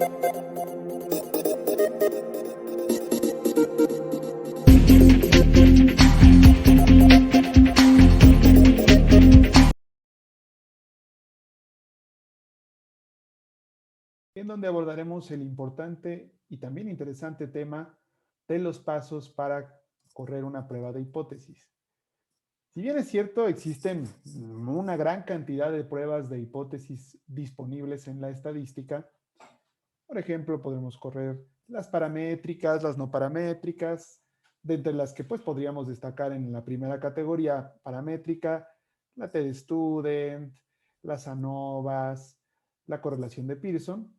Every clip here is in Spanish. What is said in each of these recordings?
En donde abordaremos el importante y también interesante tema de los pasos para correr una prueba de hipótesis. Si bien es cierto, existen una gran cantidad de pruebas de hipótesis disponibles en la estadística. Por ejemplo, podemos correr las paramétricas, las no paramétricas, de entre las que pues podríamos destacar en la primera categoría paramétrica, la TED-Student, las ANOVAs, la correlación de Pearson.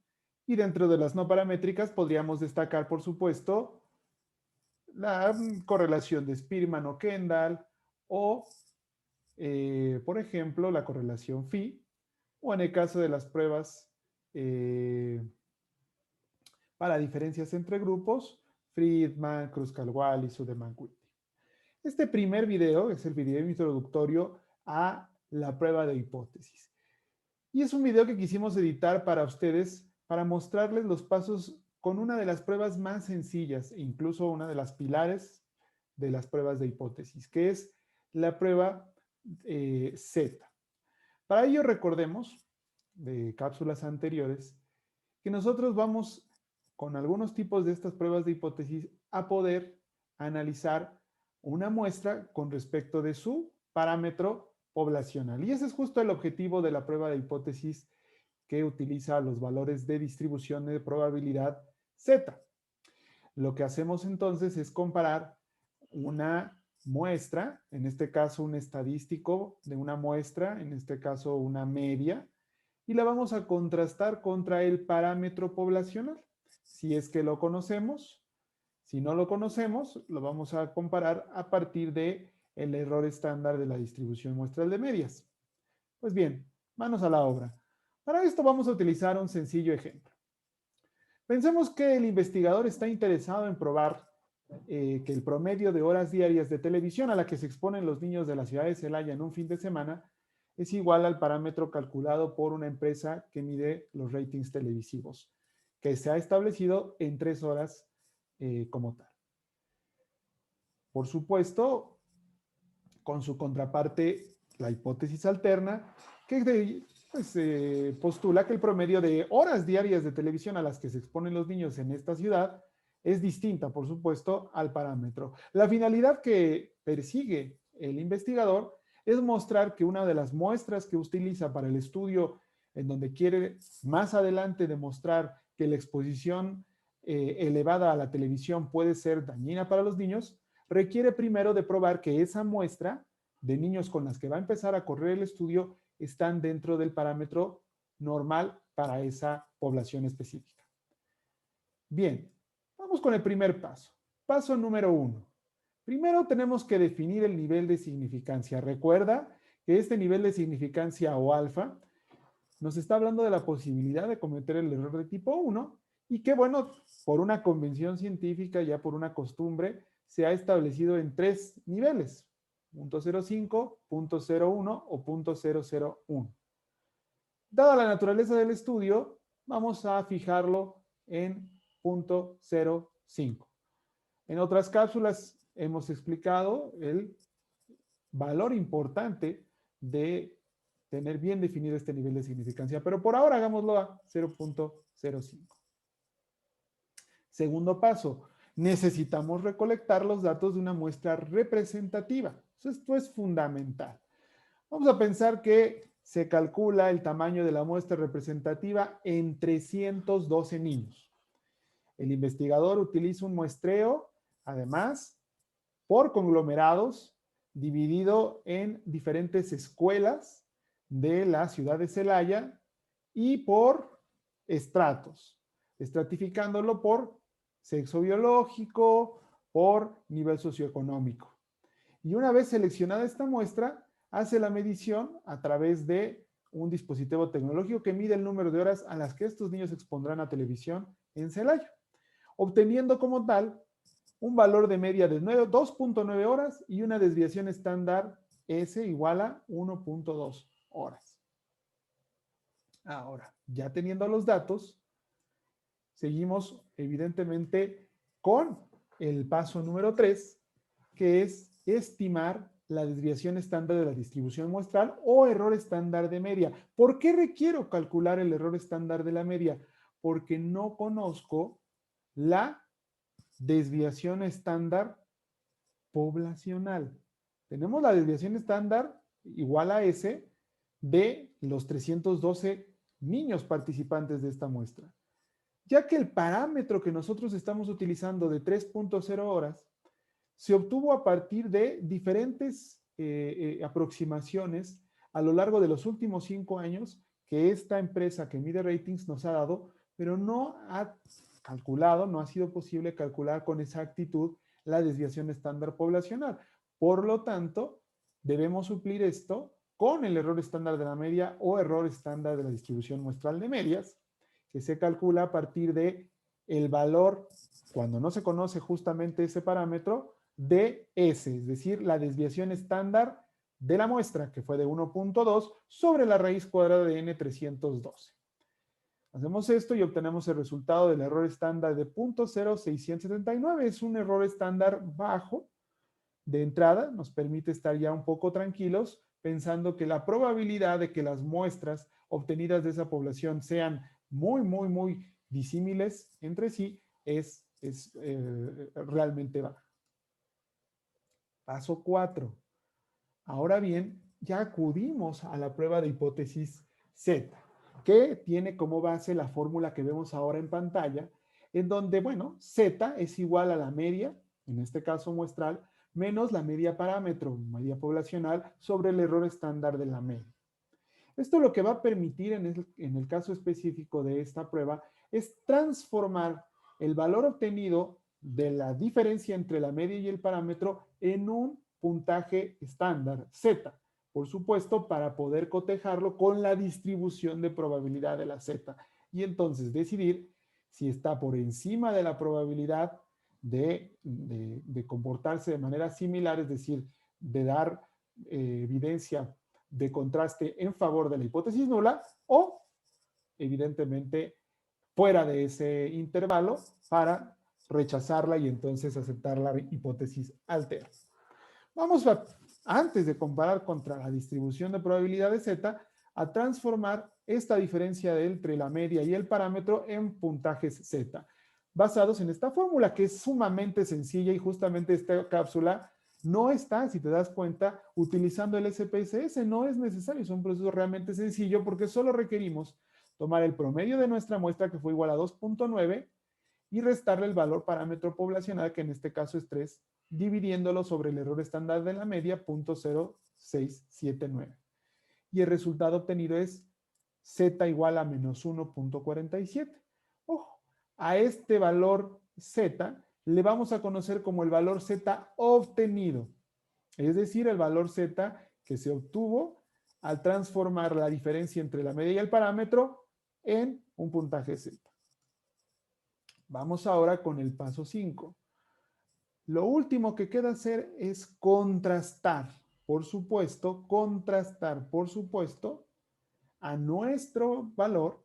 Y dentro de las no paramétricas podríamos destacar, por supuesto, la correlación de Spearman o Kendall, o, por ejemplo, la correlación phi, o en el caso de las pruebas para diferencias entre grupos, Friedman, Kruskal-Wallis y Suderman-Whitney. Este primer video es el video introductorio a la prueba de hipótesis. Y es un video que quisimos editar para ustedes para mostrarles los pasos con una de las pruebas más sencillas e incluso una de las pilares de las pruebas de hipótesis, que es la prueba Z. Para ello recordemos de cápsulas anteriores que nosotros vamos con algunos tipos de estas pruebas de hipótesis a poder analizar una muestra con respecto de su parámetro poblacional. Y ese es justo el objetivo de la prueba de hipótesis que utiliza los valores de distribución de probabilidad Z. Lo que hacemos entonces es comparar una muestra, en este caso un estadístico de una muestra, en este caso una media, y la vamos a contrastar contra el parámetro poblacional. Si es que lo conocemos, si no lo conocemos, lo vamos a comparar a partir de el error estándar de la distribución muestral de medias. Pues bien, manos a la obra. Para esto vamos a utilizar un sencillo ejemplo. Pensemos que el investigador está interesado en probar que el promedio de horas diarias de televisión a la que se exponen los niños de la ciudad de Celaya en un fin de semana es igual al parámetro calculado por una empresa que mide los ratings televisivos, que se ha establecido en 3 horas como tal. Por supuesto, con su contraparte, la hipótesis alterna, que pues, postula que el promedio de horas diarias de televisión a las que se exponen los niños en esta ciudad es distinta, por supuesto, al parámetro. La finalidad que persigue el investigador es mostrar que una de las muestras que utiliza para el estudio, en donde quiere más adelante demostrar que la exposición elevada a la televisión puede ser dañina para los niños, requiere primero de probar que esa muestra de niños con las que va a empezar a correr el estudio están dentro del parámetro normal para esa población específica. Bien, vamos con el primer paso. Paso número 1. Primero tenemos que definir el nivel de significancia. Recuerda que este nivel de significancia o alfa nos está hablando de la posibilidad de cometer el error de tipo 1 y que, bueno, por una convención científica, ya por una costumbre, se ha establecido en 3 niveles, 0.05, 0.01 o 0.001. Dada la naturaleza del estudio, vamos a fijarlo en 0.05. En otras cápsulas hemos explicado el valor importante de tener bien definido este nivel de significancia, pero por ahora hagámoslo a 0.05. Segundo paso, necesitamos recolectar los datos de una muestra representativa. Esto es fundamental. Vamos a pensar que se calcula el tamaño de la muestra representativa en 312 niños. El investigador utiliza un muestreo, además, por conglomerados, dividido en diferentes escuelas de la ciudad de Celaya y por estratos, estratificándolo por sexo biológico, por nivel socioeconómico. Y una vez seleccionada esta muestra, hace la medición a través de un dispositivo tecnológico que mide el número de horas a las que estos niños expondrán a televisión en Celaya, obteniendo como tal un valor de media de 2.9 horas y una desviación estándar S igual a 1.2 horas. Ahora, ya teniendo los datos, seguimos evidentemente con el paso número 3, que es estimar la desviación estándar de la distribución muestral o error estándar de media. ¿Por qué requiero calcular el error estándar de la media? Porque no conozco la desviación estándar poblacional. Tenemos la desviación estándar igual a S de los 312 niños participantes de esta muestra. Ya que el parámetro que nosotros estamos utilizando de 3.0 horas se obtuvo a partir de diferentes aproximaciones a lo largo de los últimos 5 años que esta empresa que mide ratings nos ha dado, pero no ha calculado, no ha sido posible calcular con exactitud la desviación estándar poblacional. Por lo tanto, debemos suplir esto con el error estándar de la media o error estándar de la distribución muestral de medias, que se calcula a partir de el valor, cuando no se conoce justamente ese parámetro, de S, es decir, la desviación estándar de la muestra, que fue de 1.2 sobre la raíz cuadrada de N312. Hacemos esto y obtenemos el resultado del error estándar de 0.0679. Es un error estándar bajo de entrada, nos permite estar ya un poco tranquilos, pensando que la probabilidad de que las muestras obtenidas de esa población sean muy disímiles entre sí es realmente baja. Paso 4. Ahora bien, ya acudimos a la prueba de hipótesis Z, que tiene como base la fórmula que vemos ahora en pantalla, en donde, bueno, Z es igual a la media, en este caso muestral, menos la media parámetro, media poblacional, sobre el error estándar de la media. Esto lo que va a permitir en el caso específico de esta prueba es transformar el valor obtenido de la diferencia entre la media y el parámetro en un puntaje estándar, Z, por supuesto, para poder cotejarlo con la distribución de probabilidad de la Z. Y entonces decidir si está por encima de la probabilidad de comportarse de manera similar, es decir, de dar evidencia de contraste en favor de la hipótesis nula o, evidentemente, fuera de ese intervalo para rechazarla y entonces aceptar la hipótesis altera. Vamos a, antes de comparar contra la distribución de probabilidades Z, a transformar esta diferencia entre la media y el parámetro en puntajes Z, basados en esta fórmula que es sumamente sencilla y justamente esta cápsula no está, si te das cuenta, utilizando el SPSS, no es necesario, es un proceso realmente sencillo porque solo requerimos tomar el promedio de nuestra muestra que fue igual a 2.9 y restarle el valor parámetro poblacional que en este caso es 3, dividiéndolo sobre el error estándar de la media, 0.0679. Y el resultado obtenido es Z igual a menos 1.47. Ojo, a este valor Z le vamos a conocer como el valor Z obtenido, es decir, el valor Z que se obtuvo al transformar la diferencia entre la media y el parámetro en un puntaje Z. Vamos ahora con el paso 5. Lo último que queda hacer es contrastar, por supuesto, a nuestro valor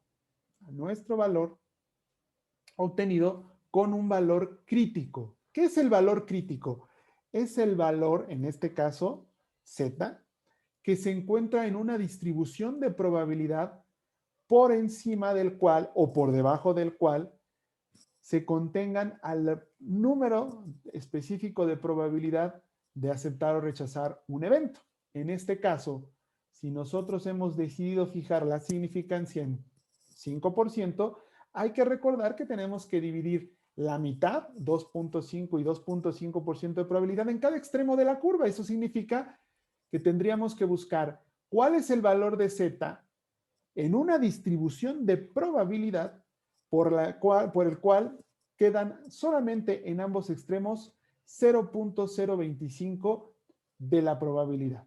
obtenido con un valor crítico. ¿Qué es el valor crítico? Es el valor, en este caso, Z, que se encuentra en una distribución de probabilidad por encima del cual o por debajo del cual se contengan al número específico de probabilidad de aceptar o rechazar un evento. En este caso, si nosotros hemos decidido fijar la significancia en 5%, hay que recordar que tenemos que dividir la mitad, 2.5 y 2.5% de probabilidad en cada extremo de la curva. Eso significa que tendríamos que buscar cuál es el valor de Z en una distribución de probabilidad por el cual quedan solamente en ambos extremos 0.025 de la probabilidad.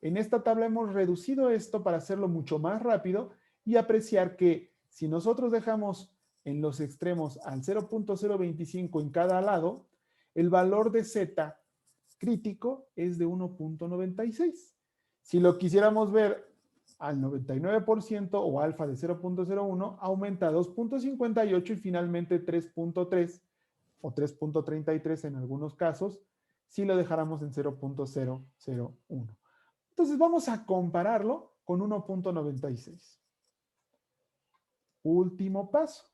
En esta tabla hemos reducido esto para hacerlo mucho más rápido y apreciar que si nosotros dejamos en los extremos al 0.025 en cada lado, el valor de Z crítico es de 1.96. Si lo quisiéramos ver al 99% o alfa de 0.01 aumenta a 2.58 y finalmente 3.3 o 3.33 en algunos casos si lo dejáramos en 0.001. Entonces vamos a compararlo con 1.96. Último paso.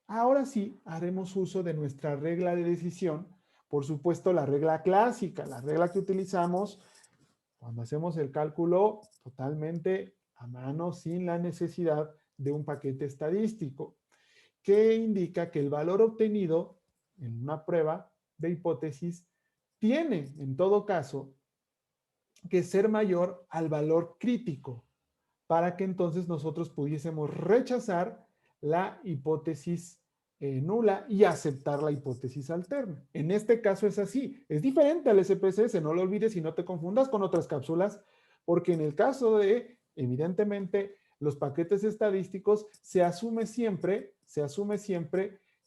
Ahora sí haremos uso de nuestra regla de decisión, por supuesto la regla clásica, la regla que utilizamos cuando hacemos el cálculo totalmente a mano sin la necesidad de un paquete estadístico, que indica que el valor obtenido en una prueba de hipótesis tiene, en todo caso, que ser mayor al valor crítico para que entonces nosotros pudiésemos rechazar la hipótesis nula y aceptar la hipótesis alterna. En este caso es así. Es diferente al SPSS, no lo olvides y no te confundas con otras cápsulas, porque en el caso de, evidentemente, los paquetes estadísticos se asume siempre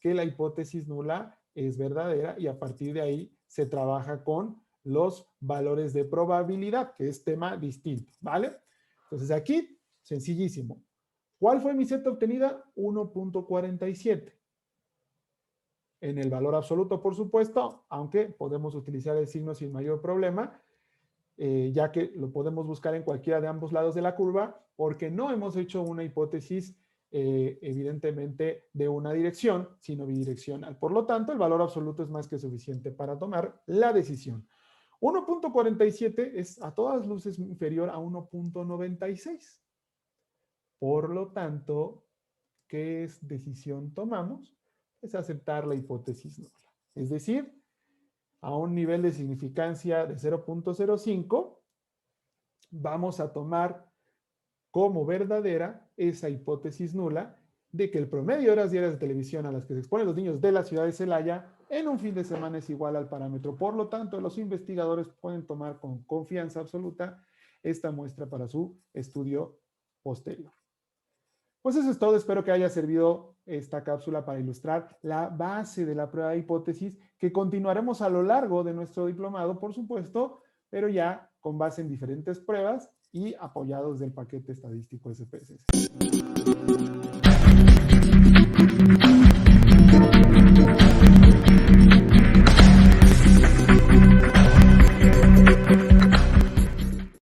que la hipótesis nula es verdadera y a partir de ahí se trabaja con los valores de probabilidad, que es tema distinto, ¿vale? Entonces aquí, sencillísimo. ¿Cuál fue mi Z obtenida? 1.47. En el valor absoluto, por supuesto, aunque podemos utilizar el signo sin mayor problema, ya que lo podemos buscar en cualquiera de ambos lados de la curva, porque no hemos hecho una hipótesis, evidentemente, de una dirección, sino bidireccional. Por lo tanto, el valor absoluto es más que suficiente para tomar la decisión. 1.47 es a todas luces inferior a 1.96. Por lo tanto, ¿qué decisión tomamos? Es aceptar la hipótesis nula. Es decir, a un nivel de significancia de 0.05, vamos a tomar como verdadera esa hipótesis nula de que el promedio de horas diarias de televisión a las que se exponen los niños de la ciudad de Celaya en un fin de semana es igual al parámetro. Por lo tanto, los investigadores pueden tomar con confianza absoluta esta muestra para su estudio posterior. Pues eso es todo. Espero que haya servido esta cápsula para ilustrar la base de la prueba de hipótesis que continuaremos a lo largo de nuestro diplomado, por supuesto, pero ya con base en diferentes pruebas y apoyados del paquete estadístico SPSS.